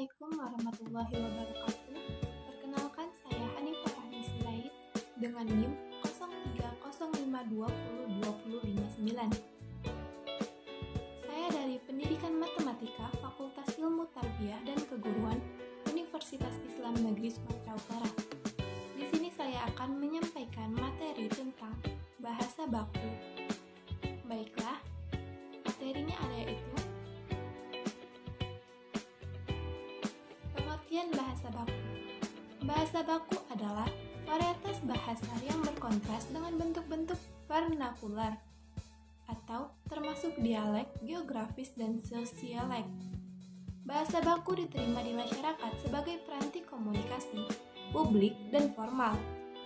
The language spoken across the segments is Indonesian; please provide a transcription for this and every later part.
Assalamualaikum warahmatullahi wabarakatuh. Perkenalkan, saya Hanifah Rahmi Sirait dengan NIM 0305202059. Saya dari Pendidikan Matematika Fakultas Ilmu Tarbiyah dan Keguruan Universitas Islam Negeri Sumatera Utara. Di sini saya akan menyampaikan materi tentang bahasa baku. Baiklah, materinya ada yaitu pengertian bahasa baku. Bahasa baku adalah varietas bahasa yang berkontras dengan bentuk-bentuk vernakular atau termasuk dialek, geografis, dan sosiolek. Bahasa baku diterima di masyarakat sebagai peranti komunikasi, publik, dan formal,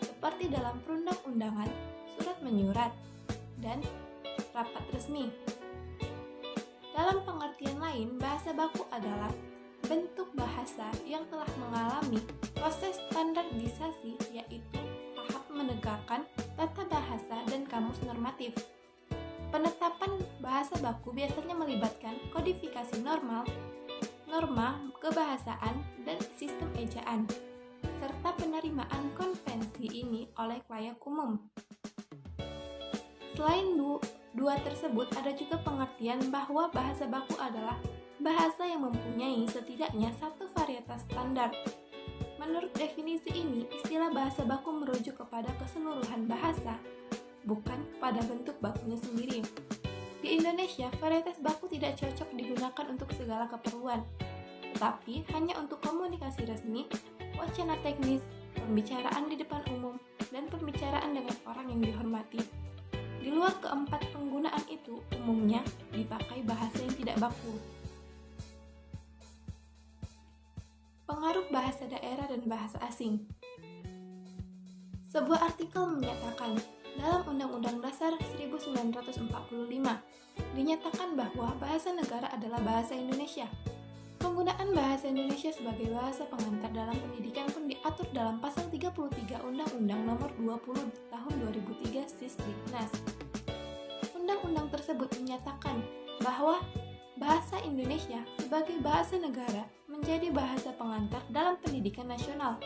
seperti dalam perundang-undangan, surat menyurat, dan rapat resmi. Dalam pengertian lain, bahasa baku adalah bentuk bahasa yang telah mengalami proses standarisasi, yaitu tahap menegakkan tata bahasa dan kamus normatif. Penetapan bahasa baku biasanya melibatkan kodifikasi norma kebahasaan, dan sistem ejaan, serta penerimaan konvensi ini oleh khalayak umum. Selain dua tersebut, ada juga pengertian bahwa bahasa baku adalah bahasa yang mempunyai setidaknya satu varietas standar. Menurut definisi ini, istilah bahasa baku merujuk kepada keseluruhan bahasa, bukan kepada bentuk bakunya sendiri. Di Indonesia, varietas baku tidak cocok digunakan untuk segala keperluan, tetapi hanya untuk komunikasi resmi, wacana teknis, pembicaraan di depan umum, dan pembicaraan dengan orang yang dihormati. Di luar keempat penggunaan itu, umumnya dipakai bahasa yang tidak baku. Pengaruh bahasa daerah dan bahasa asing. Sebuah artikel menyatakan, dalam Undang-Undang Dasar 1945, dinyatakan bahwa bahasa negara adalah bahasa Indonesia. Penggunaan bahasa Indonesia sebagai bahasa pengantar dalam pendidikan pun diatur dalam pasal 33 Undang-Undang Nomor 20 Tahun 2003 Sisdiknas. Undang-undang tersebut menyatakan bahwa bahasa Indonesia sebagai bahasa negara menjadi bahasa pengantar dalam pendidikan nasional.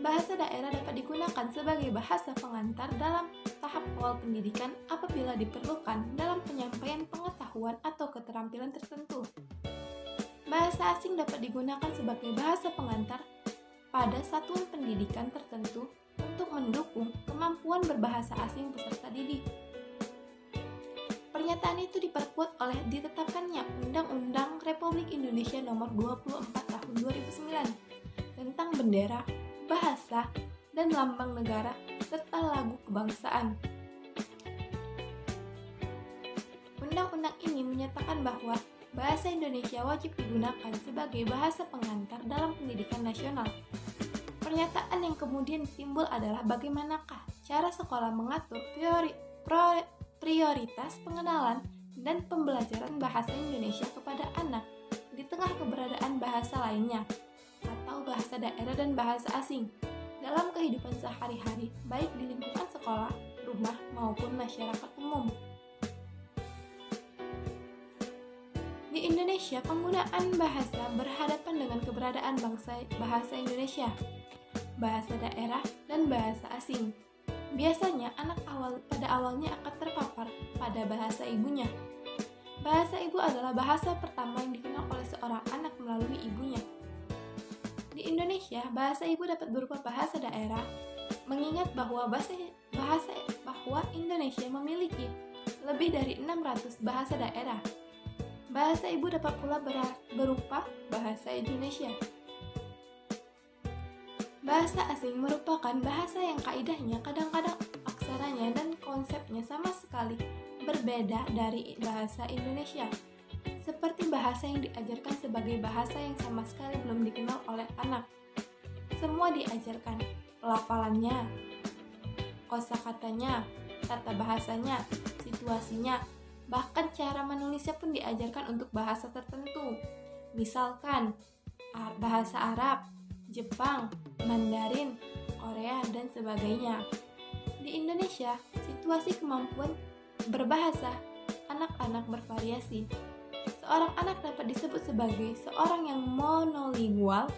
Bahasa daerah dapat digunakan sebagai bahasa pengantar dalam tahap awal pendidikan apabila diperlukan dalam penyampaian pengetahuan atau keterampilan tertentu. Bahasa asing dapat digunakan sebagai bahasa pengantar pada satuan pendidikan tertentu untuk mendukung kemampuan berbahasa asing peserta didik. Pernyataan itu diperkuat oleh ditetapkannya Undang-Undang Republik Indonesia Nomor 24 Tahun 2009 tentang bendera, bahasa, dan lambang negara serta lagu kebangsaan. Undang-undang ini menyatakan bahwa bahasa Indonesia wajib digunakan sebagai bahasa pengantar dalam pendidikan nasional. Pernyataan yang kemudian timbul adalah bagaimanakah cara sekolah mengatur prioritas pengenalan dan pembelajaran bahasa Indonesia kepada anak di tengah keberadaan bahasa lainnya atau bahasa daerah dan bahasa asing dalam kehidupan sehari-hari, baik di lingkungan sekolah, rumah, maupun masyarakat umum. Di Indonesia, penggunaan bahasa berhadapan dengan keberadaan bahasa Indonesia, bahasa daerah, dan bahasa asing. Biasanya anak pada awalnya akan terpapar pada bahasa ibunya. Bahasa ibu adalah bahasa pertama yang dikenal oleh seorang anak melalui ibunya. Di Indonesia, bahasa ibu dapat berupa bahasa daerah, mengingat bahwa Indonesia memiliki lebih dari 600 bahasa daerah. Bahasa ibu dapat pula berupa bahasa Indonesia. Bahasa asing merupakan bahasa yang kaidahnya, kadang-kadang aksaranya dan konsepnya sama sekali berbeda dari bahasa Indonesia. Seperti bahasa yang diajarkan sebagai bahasa yang sama sekali belum dikenal oleh anak. Semua diajarkan, pelafalannya, kosakatanya, tata bahasanya, situasinya, bahkan cara menulisnya pun diajarkan untuk bahasa tertentu. Misalkan, bahasa Arab, Jepang, Mandarin, Korea, dan sebagainya. Di Indonesia, situasi kemampuan berbahasa anak-anak bervariasi. Seorang anak dapat disebut sebagai seorang yang monolingual,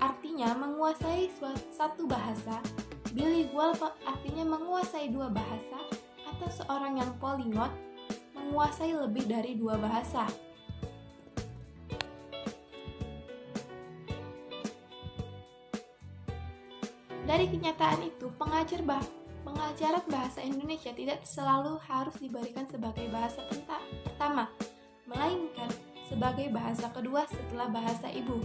artinya menguasai satu bahasa, bilingual artinya menguasai dua bahasa, atau seorang yang polyglot, menguasai lebih dari dua bahasa. Dari kenyataan itu, pengajaran bahasa Indonesia tidak selalu harus diberikan sebagai bahasa pertama, melainkan sebagai bahasa kedua setelah bahasa ibu.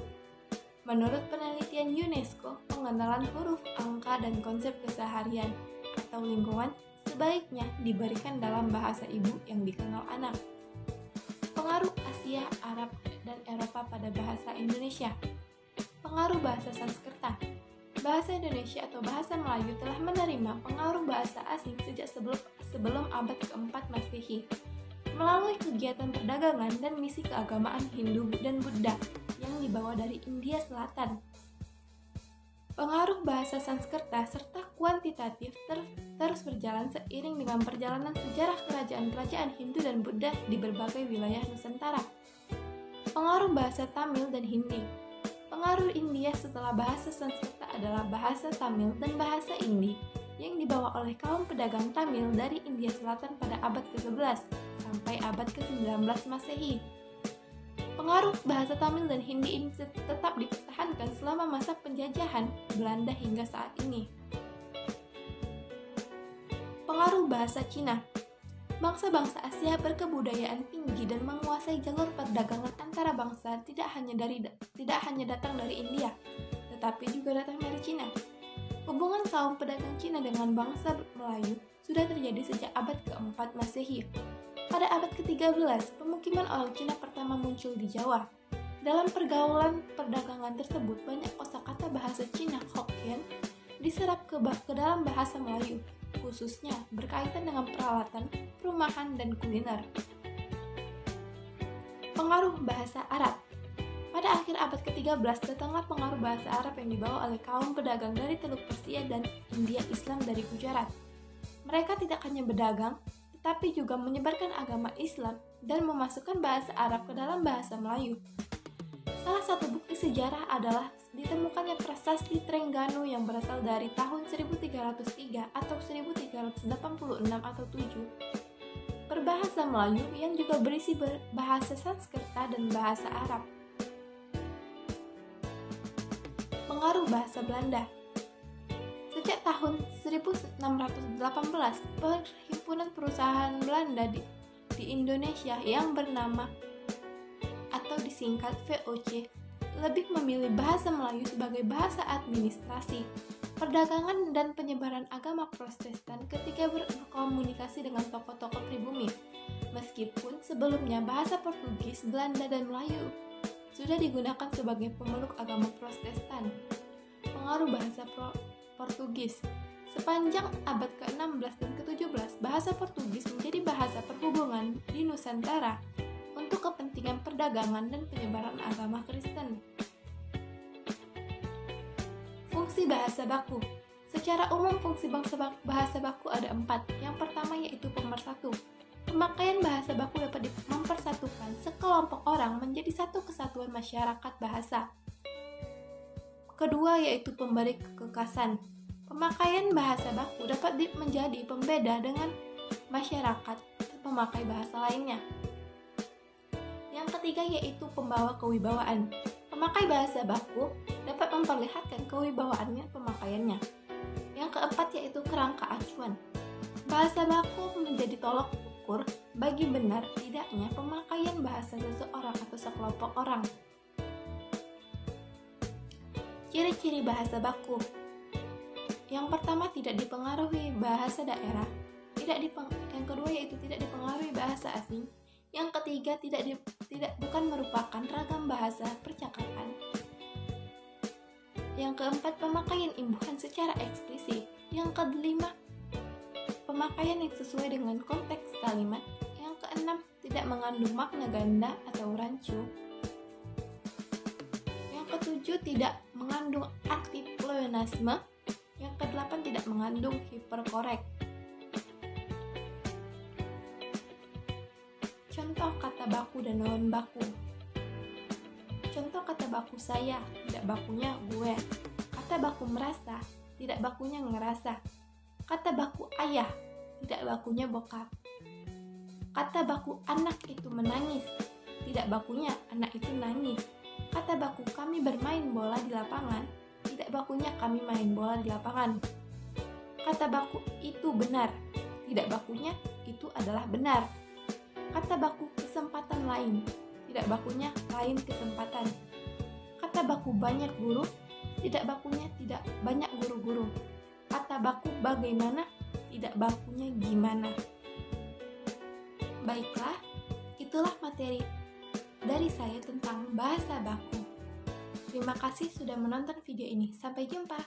Menurut penelitian UNESCO, pengenalan huruf, angka, dan konsep keseharian atau lingkungan sebaiknya diberikan dalam bahasa ibu yang dikenal anak. Pengaruh Asia, Arab, dan Eropa pada bahasa Indonesia. Pengaruh bahasa Sanskerta. Bahasa Indonesia atau bahasa Melayu telah menerima pengaruh bahasa asing sejak sebelum abad keempat Masehi melalui kegiatan perdagangan dan misi keagamaan Hindu dan Buddha yang dibawa dari India Selatan. Pengaruh bahasa Sanskerta serta kuantitatif terus berjalan seiring dengan perjalanan sejarah kerajaan-kerajaan Hindu dan Buddha di berbagai wilayah Nusantara. Pengaruh bahasa Tamil dan Hindi. Pengaruh India setelah bahasa Sanskerta adalah bahasa Tamil dan bahasa Hindi yang dibawa oleh kaum pedagang Tamil dari India Selatan pada abad ke-11 sampai abad ke-19 Masehi. Pengaruh bahasa Tamil dan Hindi ini tetap dipertahankan selama masa penjajahan Belanda hingga saat ini. Pengaruh bahasa Cina. Bangsa-bangsa Asia berkebudayaan tinggi dan menguasai jalur perdagangan antara bangsa tidak hanya datang dari India, tetapi juga datang dari Cina. Hubungan kaum pedagang Cina dengan bangsa Melayu sudah terjadi sejak abad ke-4 Masehi. Pada abad ke-13, pemukiman orang Cina pertama muncul di Jawa. Dalam pergaulan perdagangan tersebut, banyak kosakata bahasa Cina Hokkien diserap ke dalam bahasa Melayu, khususnya berkaitan dengan peralatan, perumahan, dan kuliner. Pengaruh bahasa Arab. Pada akhir abad ke-13, datanglah pengaruh bahasa Arab yang dibawa oleh kaum pedagang dari Teluk Persia dan India Islam dari Gujarat. Mereka tidak hanya berdagang, tetapi juga menyebarkan agama Islam dan memasukkan bahasa Arab ke dalam bahasa Melayu. Salah satu bukti sejarah adalah ditemukannya prasasti Trengganu yang berasal dari tahun 1303 atau 1386 atau 7 berbahasa Melayu yang juga berisi bahasa Sanskerta dan bahasa Arab. Pengaruh bahasa Belanda. Sejak tahun 1618, Perhimpunan Perusahaan Belanda di Indonesia yang bernama atau disingkat VOC lebih memilih bahasa Melayu sebagai bahasa administrasi, perdagangan, dan penyebaran agama Protestan ketika berkomunikasi dengan tokoh-tokoh pribumi. Meskipun sebelumnya bahasa Portugis, Belanda, dan Melayu sudah digunakan sebagai pemeluk agama Protestan. Pengaruh bahasa Portugis. Sepanjang abad ke-16 dan ke-17, bahasa Portugis menjadi bahasa perhubungan di Nusantara untuk kepentingan perdagangan dan penyebaran agama Kristen. Fungsi bahasa baku. Secara umum, fungsi bahasa baku ada 4. Yang pertama yaitu pemersatu. Pemakaian bahasa baku dapat mempersatukan sekelompok orang menjadi satu kesatuan masyarakat bahasa. Kedua yaitu pemberi kekhasan. Pemakaian bahasa baku dapat menjadi pembeda dengan masyarakat pemakai bahasa lainnya. Yang ketiga yaitu pembawa kewibawaan. Pemakai bahasa baku dapat memperlihatkan kewibawaannya pemakaiannya. Yang keempat yaitu kerangka acuan. Bahasa baku menjadi tolok ukur bagi benar tidaknya pemakaian bahasa seseorang atau sekelompok orang. Ciri-ciri bahasa baku. Yang pertama, tidak dipengaruhi bahasa daerah. Yang kedua yaitu tidak dipengaruhi bahasa asing. Yang ketiga bukan merupakan ragam bahasa percakapan. Yang keempat, pemakaian imbuhan secara eksplisit. Yang kelima, pemakaian yang sesuai dengan konteks kalimat. Yang keenam, tidak mengandung makna ganda atau rancu. Yang ketujuh, tidak mengandung arti pleonasme. Yang kedelapan, tidak mengandung hiperkorek. Contoh kata baku dan non baku. Contoh kata baku saya, tidak bakunya gue. Kata baku merasa, tidak bakunya ngerasa. Kata baku ayah, tidak bakunya bokap. Kata baku anak itu menangis, tidak bakunya anak itu nangis. Kata baku kami bermain bola di lapangan, tidak bakunya kami main bola di lapangan. Kata baku itu benar, tidak bakunya itu adalah benar. Kata baku kesempatan lain, tidak bakunya lain kesempatan. Kata baku banyak guru, tidak bakunya tidak banyak guru-guru. Kata baku bagaimana, tidak bakunya gimana. Baiklah, itulah materi dari saya tentang bahasa baku. Terima kasih sudah menonton video ini. Sampai jumpa.